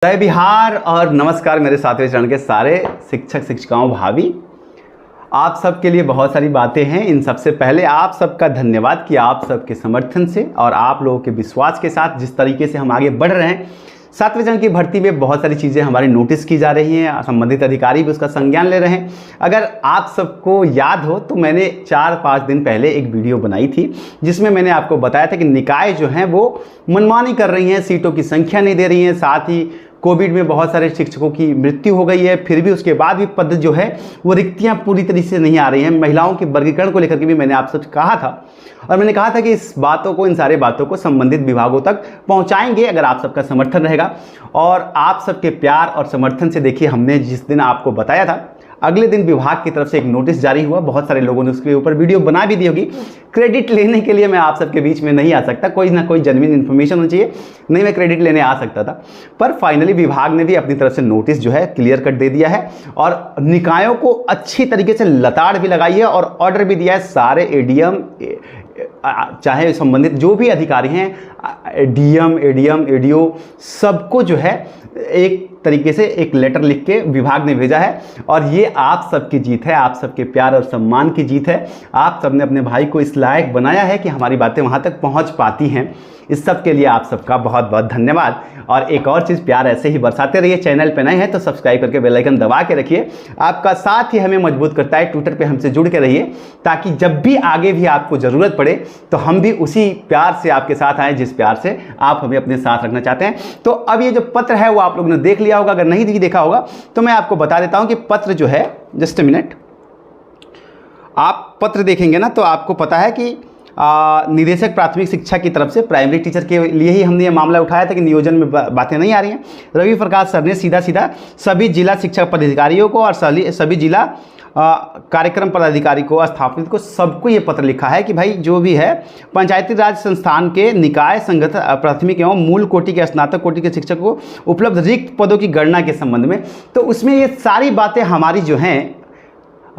जय बिहार और नमस्कार मेरे सातवें चरण के सारे शिक्षक शिक्षिकाओं भाभी। आप सबके लिए बहुत सारी बातें हैं। इन सबसे पहले आप सबका धन्यवाद कि आप सबके समर्थन से और आप लोगों के विश्वास के साथ जिस तरीके से हम आगे बढ़ रहे हैं, सातवें चरण की भर्ती में बहुत सारी चीज़ें हमारी नोटिस की जा रही हैं, संबंधित अधिकारी भी उसका संज्ञान ले रहे हैं। अगर आप सबको याद हो तो मैंने 4-5 दिन पहले एक वीडियो बनाई थी जिसमें मैंने आपको बताया था कि निकाय जो हैं वो मनमानी कर रही हैं, सीटों की संख्या नहीं दे रही हैं, साथ ही कोविड में बहुत सारे शिक्षकों की मृत्यु हो गई है, फिर भी उसके बाद भी पद जो है वो रिक्तियां पूरी तरीके से नहीं आ रही हैं। महिलाओं के वर्गीकरण को लेकर के भी मैंने आप सब कहा था और मैंने कहा था कि इस बातों को, इन सारे बातों को संबंधित विभागों तक पहुंचाएंगे अगर आप सबका समर्थन रहेगा। और आप सबके प्यार और समर्थन से देखिए, हमने जिस दिन आपको बताया था अगले दिन विभाग की तरफ से एक नोटिस जारी हुआ। बहुत सारे लोगों ने उसके ऊपर वीडियो बना भी दी होगी। क्रेडिट लेने के लिए मैं आप सबके बीच में नहीं आ सकता, कोई ना कोई जेन्युइन इन्फॉर्मेशन होनी चाहिए, नहीं मैं क्रेडिट लेने आ सकता था। पर फाइनली विभाग ने भी अपनी तरफ से नोटिस जो है क्लियर कट दे दिया है और निकायों को अच्छी तरीके से लताड़ भी लगाई है और ऑर्डर भी दिया है। सारे एडीएम चाहे संबंधित जो भी अधिकारी हैं, डीएम, एडीएम, एडीओ, सबको जो है एक तरीके से एक लेटर लिख के विभाग ने भेजा है। और ये आप सबकी जीत है, आप सबके प्यार और सम्मान की जीत है। आप सबने अपने भाई को इस लायक बनाया है कि हमारी बातें वहाँ तक पहुँच पाती हैं। इस सब के लिए आप सबका बहुत बहुत धन्यवाद। और एक और चीज़, प्यार ऐसे ही बरसाते रहिए। चैनल पे नए हैं तो सब्सक्राइब करके बेल आइकन दबा के रखिए। आपका साथ ही हमें मजबूत करता है। ट्विटर पे हमसे जुड़ के रहिए ताकि जब भी आगे भी आपको ज़रूरत पड़े तो हम भी उसी प्यार से आपके साथ आएँ जिस प्यार से आप हमें अपने साथ रखना चाहते हैं। तो अब ये जो पत्र है वो आप लोगों ने देख लिया होगा, अगर नहीं देखा होगा तो मैं आपको बता देता हूँ कि पत्र जो है, जस्ट अ मिनट, आप पत्र देखेंगे ना तो आपको पता है कि निदेशक प्राथमिक शिक्षा की तरफ से प्राइमरी टीचर के लिए ही हमने ये मामला उठाया था कि नियोजन में बातें नहीं आ रही हैं। रवि प्रकाश सर ने सीधा सभी जिला शिक्षा पदाधिकारियों को और सभी जिला कार्यक्रम पदाधिकारी को, स्थापित को, सबको ये पत्र लिखा है कि भाई जो भी है पंचायती राज संस्थान के निकाय संगठन प्राथमिक एवं मूल कोटि के स्नातक कोटि के शिक्षक को उपलब्ध रिक्त पदों की गणना के संबंध में। तो उसमें ये सारी बातें हमारी जो हैं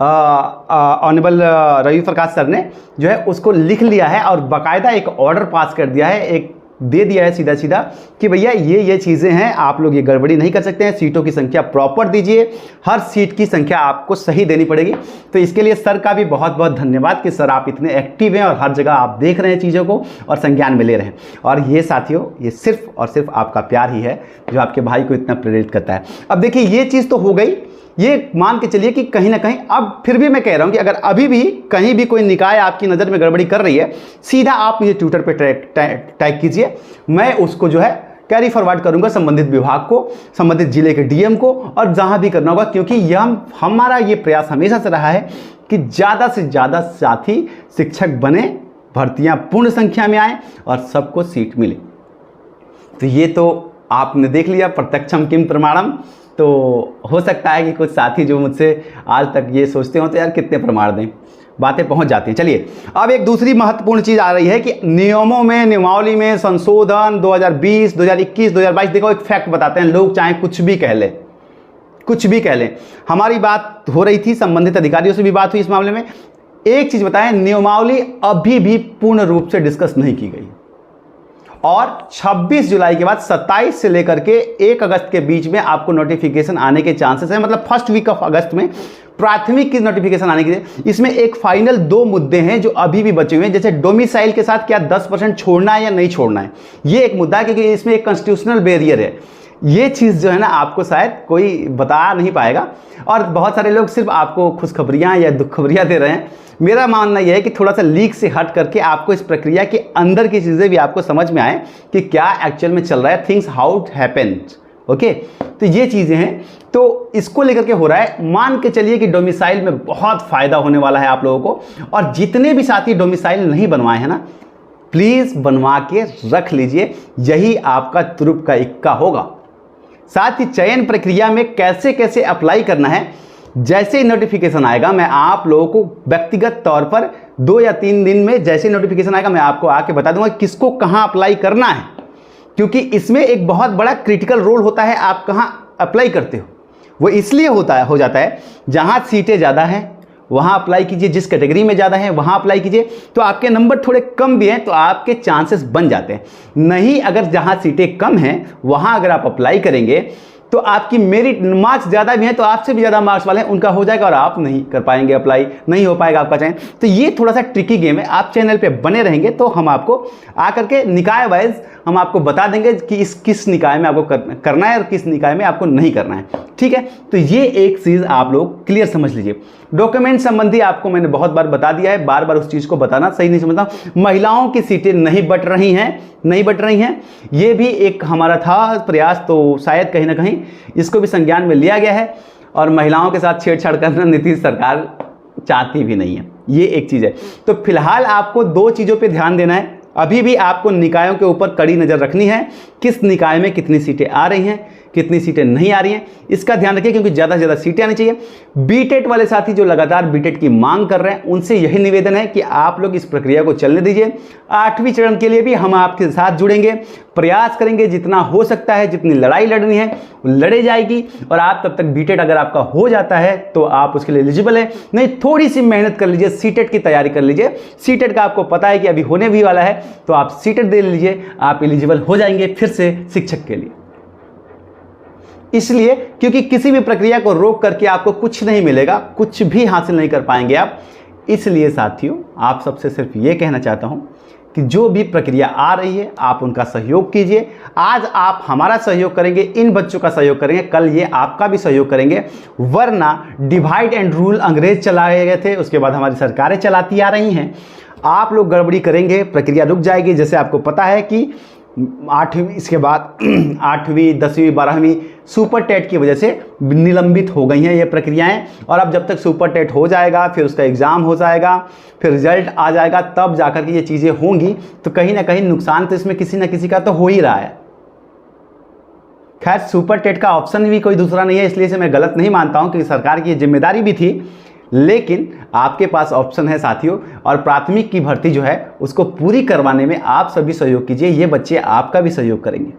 ऑनरेबल रवि प्रकाश सर ने जो है उसको लिख लिया है और बाकायदा एक ऑर्डर पास कर दिया है, एक दे दिया है सीधा सीधा कि भैया ये चीज़ें हैं, आप लोग ये गड़बड़ी नहीं कर सकते हैं, सीटों की संख्या प्रॉपर दीजिए, हर सीट की संख्या आपको सही देनी पड़ेगी। तो इसके लिए सर का भी बहुत बहुत धन्यवाद कि सर आप इतने एक्टिव हैं और हर जगह आप देख रहे हैं चीज़ों को और संज्ञान में ले रहे हैं। और ये साथियों, ये सिर्फ और सिर्फ आपका प्यार ही है जो आपके भाई को इतना प्रेरित करता है। अब देखिए, ये चीज़ तो हो गई, ये मान के चलिए कि कहीं ना कहीं, अब फिर भी मैं कह रहा हूं कि अगर अभी भी कहीं भी कोई निकाय आपकी नज़र में गड़बड़ी कर रही है, सीधा आप मुझे ट्विटर पे टैग कीजिए, मैं उसको जो है कैरी फॉरवर्ड करूंगा संबंधित विभाग को, संबंधित जिले के डीएम को, और जहां भी करना होगा। क्योंकि हमारा ये प्रयास हमेशा से रहा है कि ज़्यादा से ज़्यादा साथी शिक्षक बने, भर्तियाँ पूर्ण संख्या में आए और सबको सीट मिले। तो ये तो आपने देख लिया, प्रत्यक्षम किम प्रमाणम। तो हो सकता है कि कुछ साथी जो मुझसे आज तक ये सोचते हो तो यार कितने प्रमाण दें, बातें पहुंच जाती हैं। चलिए, अब एक दूसरी महत्वपूर्ण चीज़ आ रही है कि नियमों में, नियमावली में संशोधन 2020, 2021, 2022। देखो, एक फैक्ट बताते हैं, लोग चाहे कुछ भी कह लें, कुछ भी कह लें। हमारी बात हो रही थी, संबंधित अधिकारियों से भी बात हुई इस मामले में। एक चीज़ बताएं, नियमावली अभी भी पूर्ण रूप से डिस्कस नहीं की गई और 26 जुलाई के बाद 27 से लेकर के 1 अगस्त के बीच में आपको नोटिफिकेशन आने के चांसेस हैं। मतलब फर्स्ट वीक ऑफ अगस्त में प्राथमिक की नोटिफिकेशन आने के। इसमें एक फाइनल 2 मुद्दे हैं जो अभी भी बचे हुए हैं, जैसे डोमिसाइल के साथ क्या 10% छोड़ना है या नहीं छोड़ना है, ये एक मुद्दा है क्योंकि इसमें एक कॉन्स्टिट्यूशनल बैरियर है। ये चीज़ जो है ना, आपको शायद कोई बता नहीं पाएगा और बहुत सारे लोग सिर्फ आपको खुशखबरियाँ या दुखखबरियाँ दे रहे हैं। मेरा मानना यह है कि थोड़ा सा लीक से हट करके आपको इस प्रक्रिया के अंदर की चीज़ें भी आपको समझ में आए कि क्या एक्चुअल में चल रहा है, things how it happened. Okay, तो ये चीज़ें हैं, तो इसको लेकर के हो रहा है। मान के चलिए कि डोमिसाइल में बहुत फ़ायदा होने वाला है आप लोगों को, और जितने भी साथी डोमिसाइल नहीं बनवाए हैं ना, प्लीज़ बनवा के रख लीजिए, यही आपका तुरुप का इक्का होगा। साथ ही चयन प्रक्रिया में कैसे कैसे अप्लाई करना है, जैसे ही नोटिफिकेशन आएगा मैं आप लोगों को व्यक्तिगत तौर पर 2 या 3 दिन में, जैसे ही नोटिफिकेशन आएगा मैं आपको आके बता दूंगा किसको कहां अप्लाई करना है। क्योंकि इसमें एक बहुत बड़ा क्रिटिकल रोल होता है आप कहां अप्लाई करते हो। वो इसलिए हो जाता है जहां सीटें ज़्यादा हैं वहाँ अप्लाई कीजिए, जिस कैटेगरी में ज़्यादा है वहाँ अप्लाई कीजिए। तो आपके नंबर थोड़े कम भी हैं तो आपके चांसेस बन जाते हैं। नहीं, अगर जहाँ सीटें कम हैं वहाँ अगर आप अप्लाई करेंगे तो आपकी मेरिट मार्क्स ज़्यादा भी हैं तो आपसे भी ज़्यादा मार्क्स वाले हैं उनका हो जाएगा और आप नहीं कर पाएंगे, अप्लाई नहीं हो पाएगा आपका चयन। तो ये थोड़ा सा ट्रिकी गेम है। आप चैनल पे बने रहेंगे तो हम आपको आकर के निकाय वाइज हम आपको बता देंगे कि किस निकाय में आपको करना है और किस निकाय में आपको नहीं करना है। ठीक है, तो ये एक चीज़ आप लोग क्लियर समझ लीजिए। डॉक्यूमेंट संबंधी आपको मैंने बहुत बार बता दिया है, बार बार उस चीज़ को बताना सही नहीं समझता। महिलाओं की सीटें नहीं बट रही हैं, ये भी एक हमारा था प्रयास, तो शायद कहीं ना कहीं इसको भी संज्ञान में लिया गया है। और महिलाओं के साथ छेड़छाड़ करना नीतीश सरकार चाहती भी नहीं है, ये एक चीज़ है। तो फिलहाल आपको 2 चीज़ों पे ध्यान देना है। अभी भी आपको निकायों के ऊपर कड़ी नज़र रखनी है, किस निकाय में कितनी सीटें आ रही हैं, कितनी सीटें नहीं आ रही हैं, इसका ध्यान रखिए, क्योंकि ज़्यादा से ज़्यादा सीटें आनी चाहिए। बीटेट वाले साथी जो लगातार बीटेट की मांग कर रहे हैं उनसे यही निवेदन है कि आप लोग इस प्रक्रिया को चलने दीजिए। 8वीं चरण के लिए भी हम आपके साथ जुड़ेंगे, प्रयास करेंगे, जितना हो सकता है, जितनी लड़ाई लड़नी है लड़े जाएगी। और आप तब तक बीटेट अगर आपका हो जाता है तो आप उसके लिए एलिजिबल है। नहीं, थोड़ी सी मेहनत कर लीजिए, सीटेट की तैयारी कर लीजिए। सीटेट का आपको पता है कि अभी होने भी वाला है, तो आप सीटेट दे लीजिए, आप एलिजिबल हो जाएंगे फिर से शिक्षक के लिए। इसलिए क्योंकि किसी भी प्रक्रिया को रोक करके आपको कुछ नहीं मिलेगा, कुछ भी हासिल नहीं कर पाएंगे आप। इसलिए साथियों, आप सबसे सिर्फ ये कहना चाहता हूं कि जो भी प्रक्रिया आ रही है आप उनका सहयोग कीजिए। आज आप हमारा सहयोग करेंगे, इन बच्चों का सहयोग करेंगे, कल ये आपका भी सहयोग करेंगे। वरना डिवाइड एंड रूल अंग्रेज चलाए गए थे, उसके बाद हमारी सरकारें चलाती आ रही हैं। आप लोग गड़बड़ी करेंगे, प्रक्रिया रुक जाएगी। जैसे आपको पता है कि 8वीं, इसके बाद 8वीं, 10वीं, 12वीं सुपर टेट की वजह से निलंबित हो गई हैं ये प्रक्रियाएं। और अब जब तक सुपर टेट हो जाएगा, फिर उसका एग्ज़ाम हो जाएगा, फिर रिजल्ट आ जाएगा, तब जाकर के ये चीज़ें होंगी। तो कहीं ना कहीं नुकसान तो इसमें किसी न किसी का तो हो ही रहा है। खैर, सुपर टेट का ऑप्शन भी कोई दूसरा नहीं है, इसलिए से मैं गलत नहीं मानता हूँ कि सरकार की जिम्मेदारी भी थी, लेकिन आपके पास ऑप्शन है साथियों। और प्राथमिक की भर्ती जो है उसको पूरी करवाने में आप सभी सहयोग कीजिए, ये बच्चे आपका भी सहयोग करेंगे।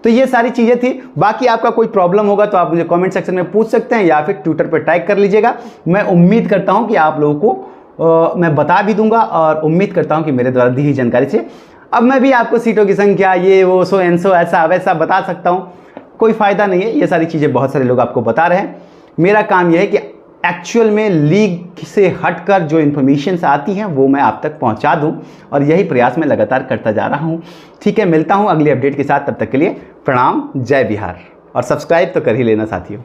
तो ये सारी चीज़ें थी। बाकी आपका कोई प्रॉब्लम होगा तो आप मुझे कमेंट सेक्शन में पूछ सकते हैं या फिर ट्विटर पर टैग कर लीजिएगा। मैं उम्मीद करता हूं कि आप लोगों को मैं बता भी दूंगा और उम्मीद करता हूं कि मेरे द्वारा दी हुई जानकारी से अब मैं भी आपको सीटों की संख्या, ये वो, सो एंड सो, ऐसा वैसा बता सकता हूँ। कोई फ़ायदा नहीं है, ये सारी चीज़ें बहुत सारे लोग आपको बता रहे हैं। मेरा काम यह है कि एक्चुअल में लीग से हटकर जो इन्फॉर्मेशन आती हैं वो मैं आप तक पहुंचा दूं, और यही प्रयास मैं लगातार करता जा रहा हूं। ठीक है, मिलता हूं अगली अपडेट के साथ, तब तक के लिए प्रणाम, जय बिहार। और सब्सक्राइब तो कर ही लेना साथियों।